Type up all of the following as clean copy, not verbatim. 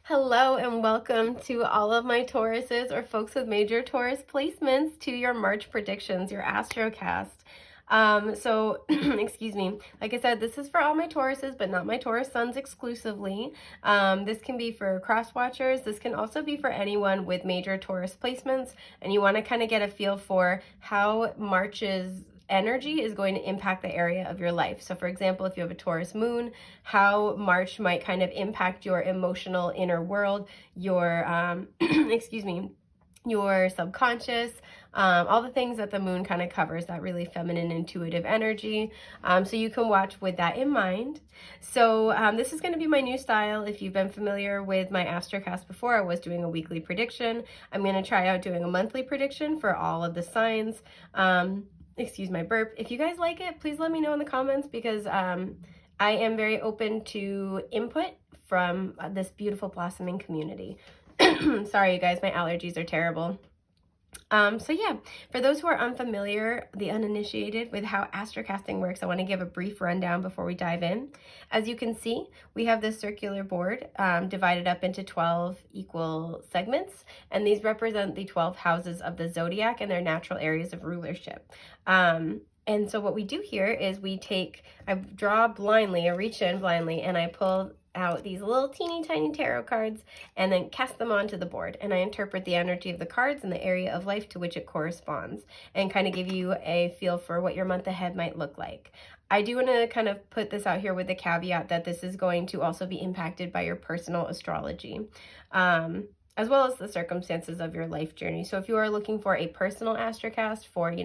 Hello and welcome to all of my Tauruses or folks with major Taurus placements to your March predictions, your astrocast. Excuse me, like I said, this is for all my Tauruses, but not my Taurus suns exclusively. This can be for cross watchers. This can also be for anyone with major Taurus placements, and you want to kind of get a feel for how March's energy is going to impact the area of your life. So for example, if you have a Taurus moon, how March might kind of impact your emotional inner world, your, excuse me, your subconscious, all the things that the moon kind of covers, that really feminine intuitive energy. So you can watch with that in mind. So this is going to be my new style. If you've been familiar with my astrocast before, I was doing a weekly prediction. I'm going to try out doing a monthly prediction for all of the signs. Excuse my burp. If you guys like it, please let me know in the comments, because I am very open to input from this beautiful blossoming community. Sorry, you guys, my allergies are terrible. So yeah, for those who are unfamiliar, the uninitiated, with how astrocasting works, I want to give a brief rundown before we dive in. As you can see, we have this circular board divided up into 12 equal segments, and these represent the 12 houses of the zodiac and their natural areas of rulership. And so what we do here is I draw blindly, I reach in blindly, and I pull out these little teeny tiny tarot cards and then cast them onto the board, and I interpret the energy of the cards and the area of life to which it corresponds, and kind of give you a feel for what your month ahead might look like. I do want to kind of put this out here with the caveat that this is going to also be impacted by your personal astrology, as well as the circumstances of your life journey. So if you are looking for a personal astrocast for,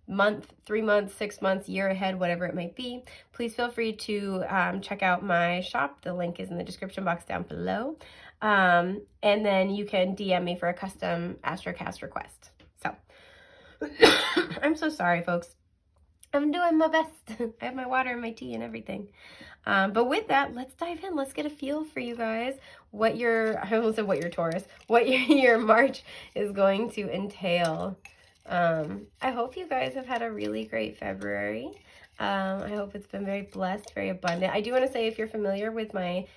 month, 3 months, 6 months, year ahead, whatever it might be, please feel free to check out my shop. The link is in the description box down below. And then you can DM me for a custom astrocast request. So I'm so sorry, folks. I'm doing my best. I have my water and my tea and everything. But with that, let's dive in. Let's get a feel for you guys, I almost said what your Taurus, what your March is going to entail. I hope you guys have had a really great February. I hope it's been very blessed, very abundant. I do want to say, if you're familiar with my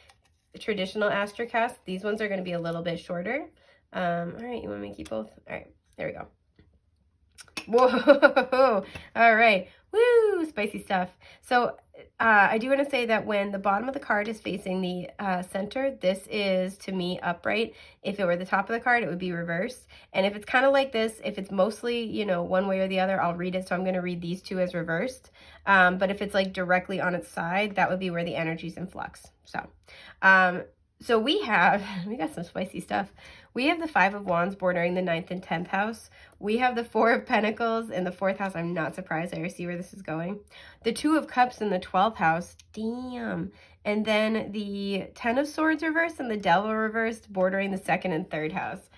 traditional astrocast, these ones are going to be a little bit shorter. All right, you want me to keep both? All right, there we go. Whoa, all right, woo, spicy stuff. So I do want to say that when the bottom of the card is facing the center, this is, to me, upright. If it were the top of the card, it would be reversed. And if it's kind of like this, if it's mostly, one way or the other, I'll read it. So I'm going to read these two as reversed. But if it's like directly on its side, that would be where the energy's in flux. So we got some spicy stuff. We have the 5 of Wands bordering the 9th and 10th house. We have the 4 of Pentacles in the 4th house. I'm not surprised. I see where this is going. The 2 of Cups in the 12th house. Damn. And then the 10 of Swords reversed and the Devil reversed bordering the 2nd and 3rd house.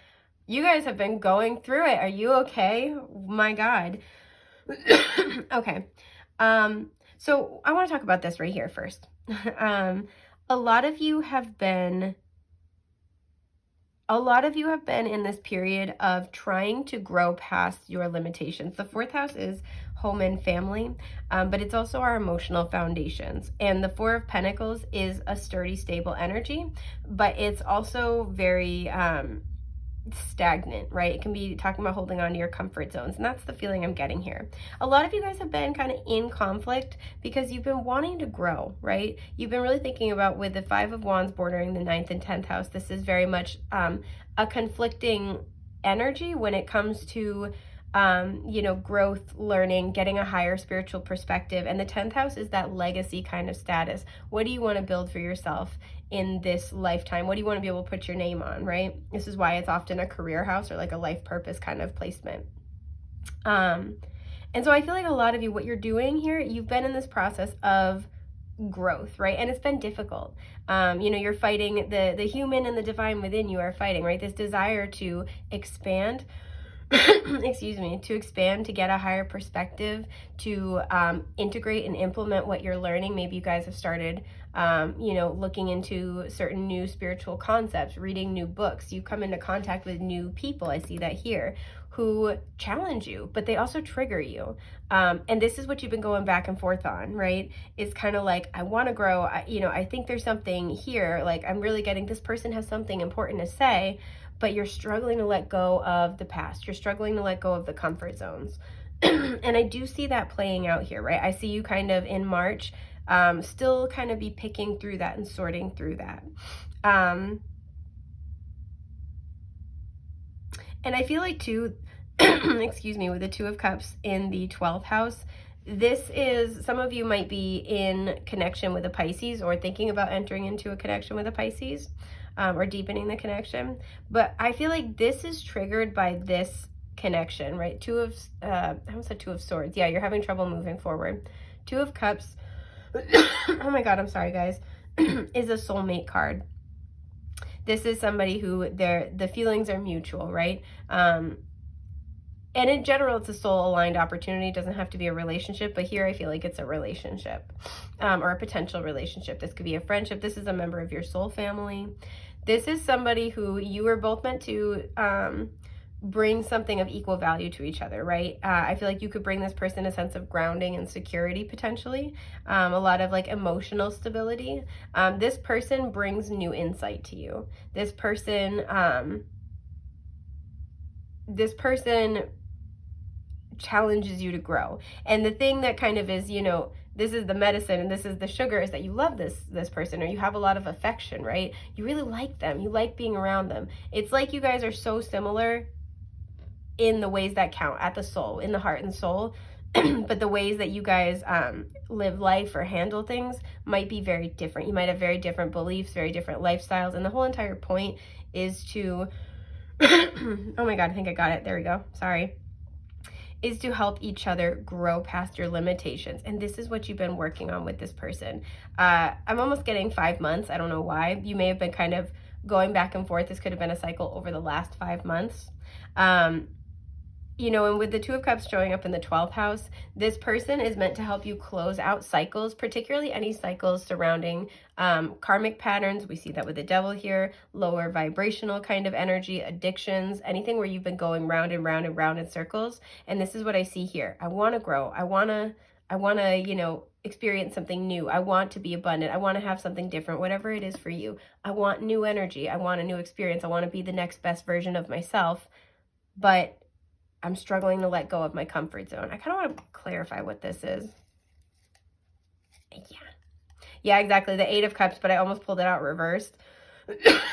You guys have been going through it. Are you okay? My God. Okay. So I want to talk about this right here first. A lot of you have been in this period of trying to grow past your limitations. The 4th house is home and family, but it's also our emotional foundations. And the 4 of Pentacles is a sturdy, stable energy, but it's also very stagnant, right? It can be talking about holding on to your comfort zones, and that's the feeling I'm getting here. A lot of you guys have been kind of in conflict because you've been wanting to grow, right? You've been really thinking about, with the 5 of Wands bordering the 9th and 10th house, this is very much a conflicting energy when it comes to growth, learning, getting a higher spiritual perspective. And the 10th house is that legacy kind of status. What do you want to build for yourself in this lifetime? What do you want to be able to put your name on, right? This is why it's often a career house or like a life purpose kind of placement. And so I feel like a lot of you, what you're doing here, you've been in this process of growth, right? And it's been difficult. You're fighting the human and the divine within you are fighting, right? This desire to expand, excuse me, to expand, to get a higher perspective, to integrate and implement what you're learning. Maybe you guys have started, looking into certain new spiritual concepts, reading new books. You come into contact with new people. I see that here. who challenge you, but they also trigger you. And this is what you've been going back and forth on, right? It's kind of like, I want to grow. I think there's something here. Like, I'm really getting, this person has something important to say, but you're struggling to let go of the past. You're struggling to let go of the comfort zones. And I do see that playing out here, right? I see you kind of in March, still kind of be picking through that and sorting through that. And I feel like too, excuse me, with the Two of Cups in the 12th house, this is, some of you might be in connection with a Pisces or thinking about entering into a connection with a Pisces, or deepening the connection. But I feel like this is triggered by this connection, right? I almost said Two of Swords. Yeah, you're having trouble moving forward. Two of Cups, oh my God, I'm sorry guys, is a soulmate card. This is somebody who the feelings are mutual, right? And in general, it's a soul-aligned opportunity. It doesn't have to be a relationship, but here I feel like it's a relationship, or a potential relationship. This could be a friendship. This is a member of your soul family. This is somebody who you were both meant to bring something of equal value to each other, right? I feel like you could bring this person a sense of grounding and security, potentially, a lot of like emotional stability. This person brings new insight to you. This person challenges you to grow. And the thing that kind of is, this is the medicine and this is the sugar, is that you love this person, or you have a lot of affection, right? You really like them. You like being around them. It's like you guys are so similar in the ways that count, at the soul, in the heart and soul. But the ways that you guys live life or handle things might be very different. You might have very different beliefs, very different lifestyles. And the whole entire point is to, oh my God, I think I got it. There we go. Sorry. Is to help each other grow past your limitations. And this is what you've been working on with this person. I'm almost getting 5 months. I don't know why. You may have been kind of going back and forth. This could have been a cycle over the last 5 months. And with the Two of Cups showing up in the 12th house, this person is meant to help you close out cycles, particularly any cycles surrounding karmic patterns. We see that with the Devil here, lower vibrational kind of energy, addictions, anything where you've been going round and round and round in circles. And this is what I see here. I want to grow. I want to, experience something new. I want to be abundant. I want to have something different, whatever it is for you. I want new energy. I want a new experience. I want to be the next best version of myself. But I'm struggling to let go of my comfort zone. I kind of want to clarify what this is. Yeah, exactly. The 8 of Cups, but I almost pulled it out reversed.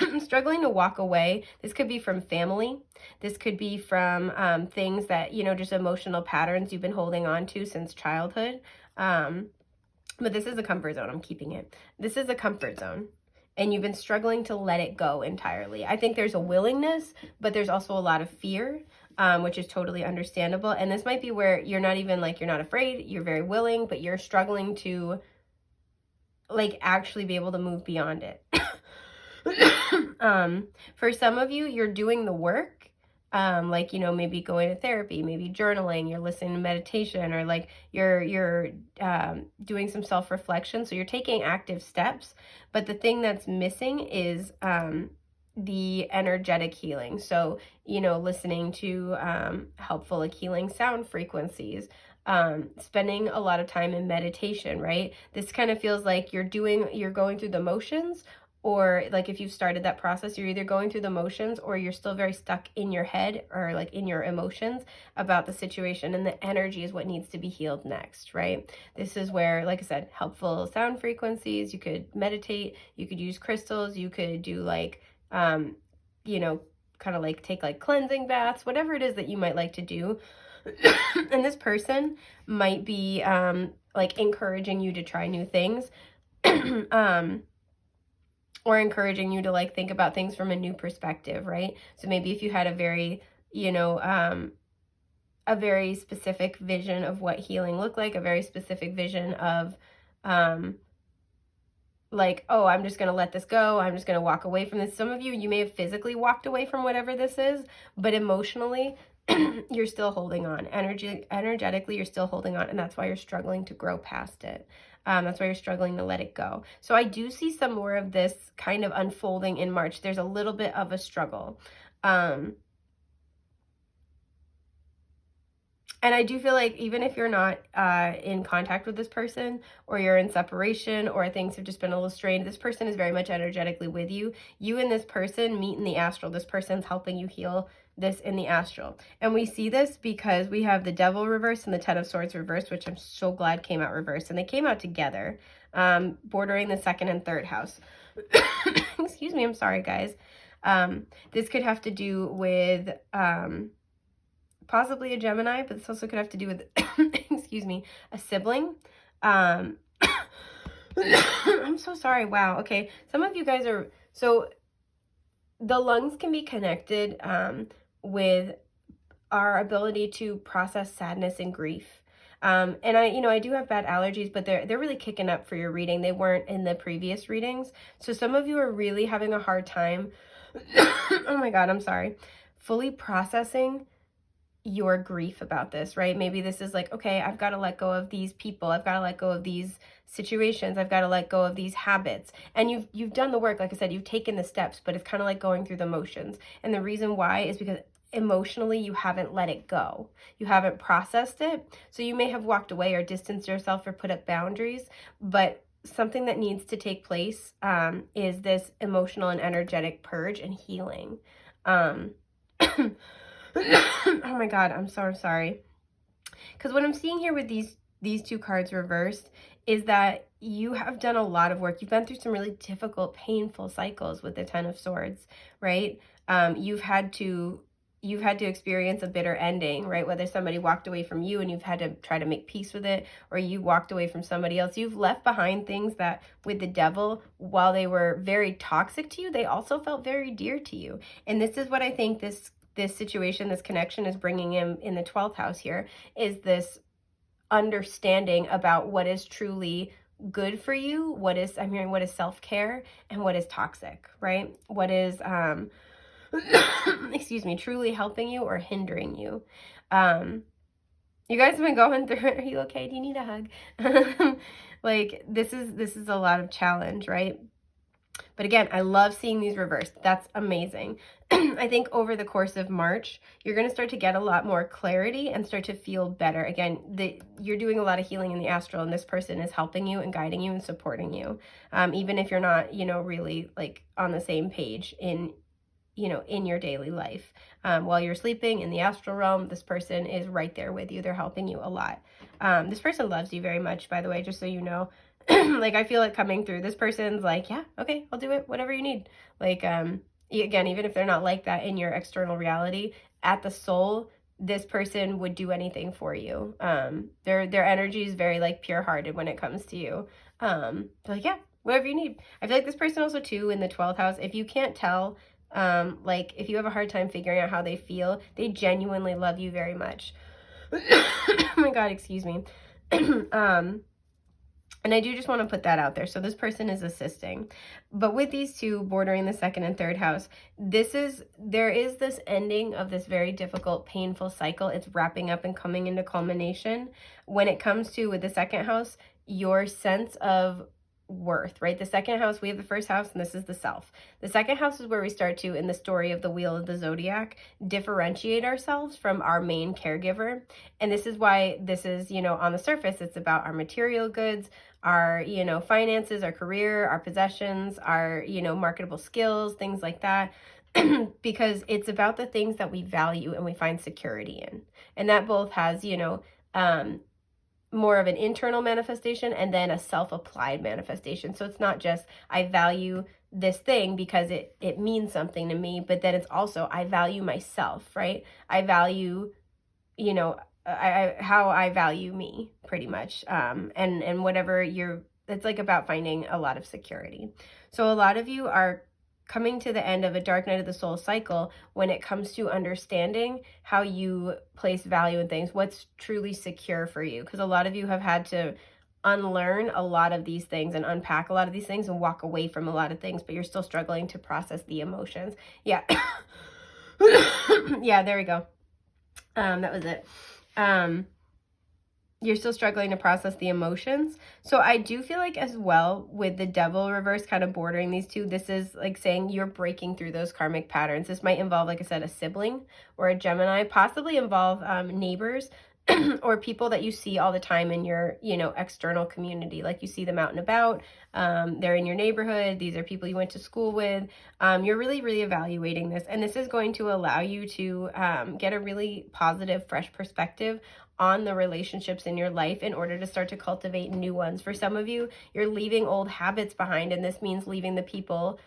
I'm struggling to walk away. This could be from family. This could be from things that, just emotional patterns you've been holding on to since childhood. But this is a comfort zone. I'm keeping it. This is a comfort zone. And you've been struggling to let it go entirely. I think there's a willingness, but there's also a lot of fear, which is totally understandable. And this might be where you're not even you're not afraid, you're very willing, but you're struggling to actually be able to move beyond it. For some of you, you're doing the work, maybe going to therapy, maybe journaling, you're listening to meditation, or you're doing some self-reflection. So you're taking active steps, but the thing that's missing is the energetic healing. So, listening to helpful healing sound frequencies, spending a lot of time in meditation, right? This kind of feels like you're going through the motions, or if you've started that process, you're either going through the motions or you're still very stuck in your head or in your emotions about the situation, and the energy is what needs to be healed next, right? This is where, like I said, helpful sound frequencies, you could meditate, you could use crystals, you could do take cleansing baths, whatever it is that you might like to do. And this person might be encouraging you to try new things, or encouraging you to think about things from a new perspective, right? So maybe if you had a very, a very specific vision of what healing looked like, a very specific vision of oh, I'm just going to let this go. I'm just going to walk away from this. Some of you may have physically walked away from whatever this is, but emotionally, you're still holding on. Energetically, you're still holding on. And that's why you're struggling to grow past it. That's why you're struggling to let it go. So I do see some more of this kind of unfolding in March. There's a little bit of a struggle. And I do feel like even if you're not in contact with this person, or you're in separation, or things have just been a little strained, this person is very much energetically with you. You and this person meet in the astral. This person's helping you heal this in the astral. And we see this because we have the Devil reverse and the Ten of Swords reverse, which I'm so glad came out reversed. And they came out together, bordering the second and third house. Excuse me, I'm sorry, guys. This could have to do with possibly a Gemini, but this also could have to do with, excuse me, a sibling. I'm so sorry. Wow. Okay. Some of you guys are, so the lungs can be connected with our ability to process sadness and grief. And I do have bad allergies, but they're really kicking up for your reading. They weren't in the previous readings. So some of you are really having a hard time. Oh my God, I'm sorry. Fully processing your grief about this, right? Maybe this is like, okay, I've got to let go of these people. I've got to let go of these situations. I've got to let go of these habits. And you've done the work. Like I said, you've taken the steps, but it's kind of like going through the motions. And the reason why is because emotionally you haven't let it go. You haven't processed it. So you may have walked away or distanced yourself or put up boundaries, but something that needs to take place is this emotional and energetic purge and healing. Oh my God, I'm so sorry. Because what I'm seeing here with these two cards reversed is that you have done a lot of work. You've been through some really difficult, painful cycles with the Ten of Swords, right? You've had to experience a bitter ending, right? Whether somebody walked away from you and you've had to try to make peace with it, or you walked away from somebody else. You've left behind things that with the Devil, while they were very toxic to you, they also felt very dear to you. And this is what I think this situation, this connection is bringing in the 12th house here, is this understanding about what is truly good for you, what is self-care, and what is toxic, right? What is, excuse me, truly helping you or hindering you. You guys have been going through it. Are you okay? Do you need a hug? Like, this is a lot of challenge, right? But again, I love seeing these reversed. That's amazing. I think over the course of March, you're going to start to get a lot more clarity and start to feel better. Again, you're doing a lot of healing in the astral, and this person is helping you and guiding you and supporting you. Even if you're not, really like on the same page in your daily life. While you're sleeping in the astral realm, this person is right there with you. They're helping you a lot. This person loves you very much, by the way, just so you know. Like, I feel it coming through. This person's like, yeah, okay, I'll do it, whatever you need. Like, again, even if they're not like that in your external reality, at the soul, this person would do anything for you. Their energy is very like pure-hearted when it comes to you. They're like, yeah, whatever you need. I feel like this person also too in the 12th house, if you can't tell, like if you have a hard time figuring out how they feel, they genuinely love you very much. Oh my God, excuse me. And I do just want to put that out there. So this person is assisting. But with these two bordering the second and third house, there is this ending of this very difficult, painful cycle. It's wrapping up and coming into culmination. When it comes to, with the second house, your sense of worth, right? The second house, we have the first house, and this is the self. The second house is where we start to, in the story of the Wheel of the Zodiac, differentiate ourselves from our main caregiver. And this is why this is, on the surface, it's about our material goods, our, finances, our career, our possessions, our, marketable skills, things like that. Because it's about the things that we value and we find security in. And that both has, more of an internal manifestation and then a self-applied manifestation. So it's not just I value this thing because it means something to me, but then it's also I value myself, right? I value, how I value me, pretty much. And whatever it's like about finding a lot of security. So a lot of you are coming to the end of a dark night of the soul cycle when it comes to understanding how you place value in things, what's truly secure for you. Because a lot of you have had to unlearn a lot of these things and unpack a lot of these things and walk away from a lot of things, but you're still struggling to process the emotions. Yeah. Yeah, there we go. That was it. You're still struggling to process the emotions. So I do feel like as well with the Devil reverse kind of bordering these two, this is like saying you're breaking through those karmic patterns. This might involve, like I said, a sibling or a Gemini, possibly involve neighbors. or people that you see all the time in your, external community. Like you see them out and about, they're in your neighborhood, these are people you went to school with. You're really, really evaluating this, and this is going to allow you to get a really positive, fresh perspective on the relationships in your life in order to start to cultivate new ones. For some of you, you're leaving old habits behind, and this means leaving the people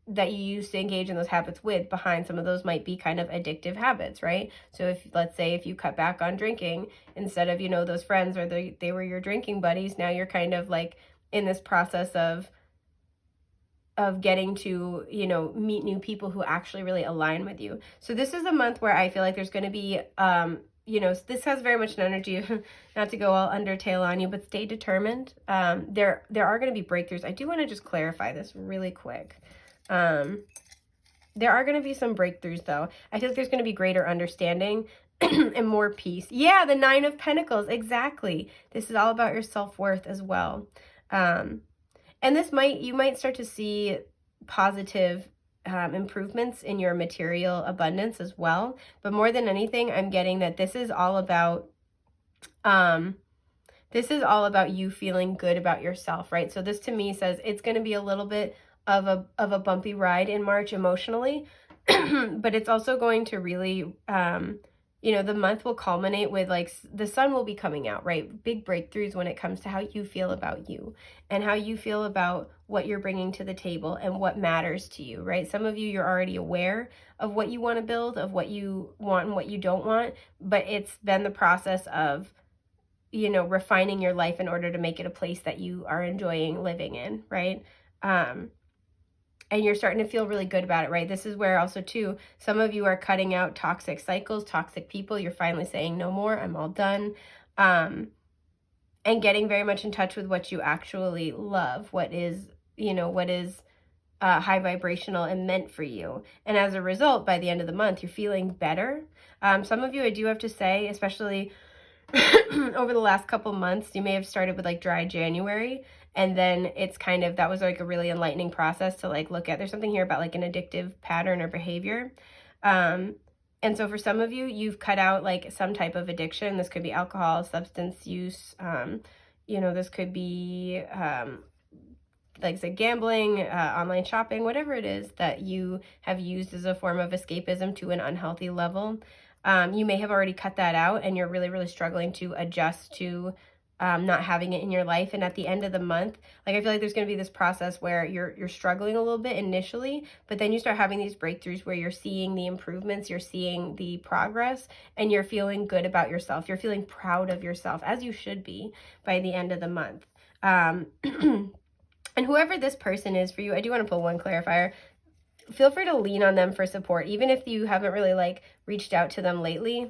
that you used to engage in those habits with behind. Some of those might be kind of addictive habits, right? So if, let's say, if you cut back on drinking, instead of, those friends, or they were your drinking buddies, now you're kind of like in this process of getting to, meet new people who actually really align with you. So this is a month where I feel like there's going to be, this has very much an energy of, not to go all Undertale on you, but stay determined. There are going to be breakthroughs. I do want to just clarify this really quick. There are going to be some breakthroughs, though. I feel like there's going to be greater understanding and more peace. Yeah, the 9 of Pentacles, exactly. This is all about your self-worth as well. And you might start to see positive improvements in your material abundance as well. But more than anything, I'm getting that this is all about you feeling good about yourself, right? So this to me says it's going to be a little bit of a bumpy ride in March emotionally, but it's also going to really, the month will culminate with, like, the sun will be coming out, right? Big breakthroughs when it comes to how you feel about you and how you feel about what you're bringing to the table and what matters to you, right? Some of you, you're already aware of what you want to build, of what you want and what you don't want, but it's been the process of, refining your life in order to make it a place that you are enjoying living in, right? And you're starting to feel really good about it, right? This is where also, too, some of you are cutting out toxic cycles, toxic people. You're finally saying, no more, I'm all done. And getting very much in touch with what you actually love, what is high vibrational and meant for you. And as a result, by the end of the month, you're feeling better. Some of you, I do have to say, especially over the last couple months, you may have started with, like, dry January. And then it's kind of, that was like a really enlightening process to, like, look at. There's something here about, like, an addictive pattern or behavior. And so for some of you, you've cut out, like, some type of addiction. This could be alcohol, substance use. This could be, like I said, gambling, online shopping, whatever it is that you have used as a form of escapism to an unhealthy level. You may have already cut that out, and you're really, really struggling to adjust to not having it in your life. And at the end of the month, like, I feel like there's going to be this process where you're struggling a little bit initially, but then you start having these breakthroughs where you're seeing the improvements, you're seeing the progress, and you're feeling good about yourself. You're feeling proud of yourself, as you should be, by the end of the month. And whoever this person is for you, I do want to pull one clarifier. Feel free to lean on them for support, even if you haven't really, like, reached out to them lately.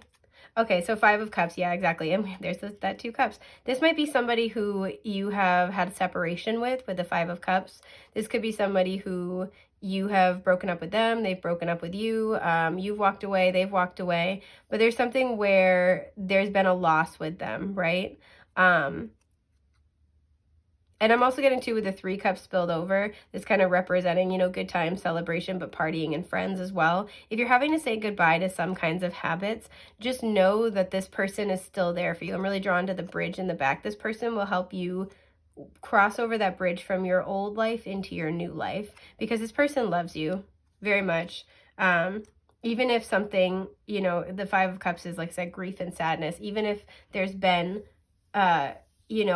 Okay, so 5 of Cups, yeah, exactly. And there's that 2 cups. This might be somebody who you have had separation with the 5 of Cups. This could be somebody who you have broken up with them, they've broken up with you, you've walked away, they've walked away, but there's something where there's been a loss with them, right? And I'm also getting, too, with the 3 cups spilled over, this kind of representing, good time, celebration, but partying and friends as well. If you're having to say goodbye to some kinds of habits, just know that this person is still there for you. I'm really drawn to the bridge in the back. This person will help you cross over that bridge from your old life into your new life, because this person loves you very much. Even if something, the 5 of Cups is, like I said, grief and sadness. Even if there's been,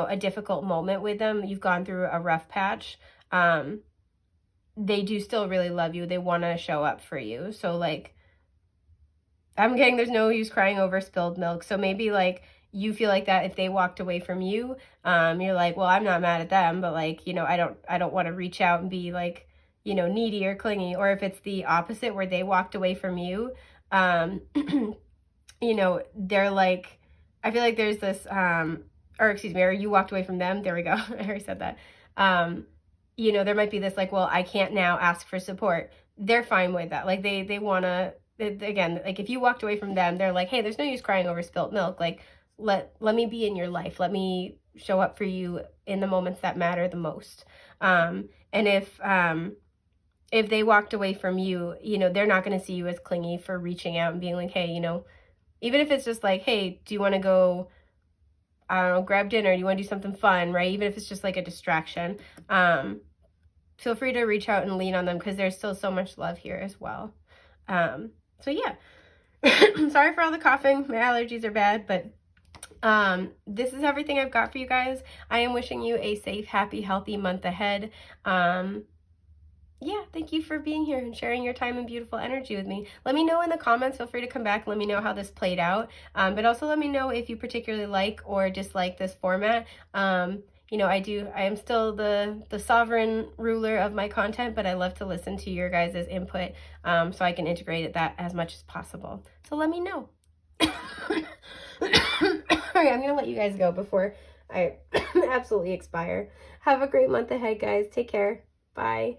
a difficult moment with them, you've gone through a rough patch, they do still really love you. They want to show up for you. So, like, I'm getting there's no use crying over spilled milk. So maybe, like, you feel like that if they walked away from you, you're like, well, I'm not mad at them, but, like, I don't want to reach out and be, like, needy or clingy. Or if it's the opposite, where they walked away from you, they're like, I feel like there's this, or excuse me, or you walked away from them. There we go. I already said that. There might be this, like, well, I can't now ask for support. They're fine with that. Like, they want to, again, like, if you walked away from them, they're like, hey, there's no use crying over spilt milk. Like, let me be in your life. Let me show up for you in the moments that matter the most. And if they walked away from you, they're not going to see you as clingy for reaching out and being like, hey, Even if it's just like, hey, do you want to go, I don't know, grab dinner? Do you want to do something fun, right? Even if it's just like a distraction. Feel free to reach out and lean on them because there's still so much love here as well. So yeah, sorry for all the coughing. My allergies are bad, but this is everything I've got for you guys. I am wishing you a safe, happy, healthy month ahead. Yeah, thank you for being here and sharing your time and beautiful energy with me. Let me know in the comments. Feel free to come back. Let me know how this played out. But also let me know if you particularly like or dislike this format. You know, I am still the sovereign ruler of my content, but I love to listen to your guys' input so I can integrate that as much as possible. So let me know. All right, I'm going to let you guys go before I absolutely expire. Have a great month ahead, guys. Take care. Bye.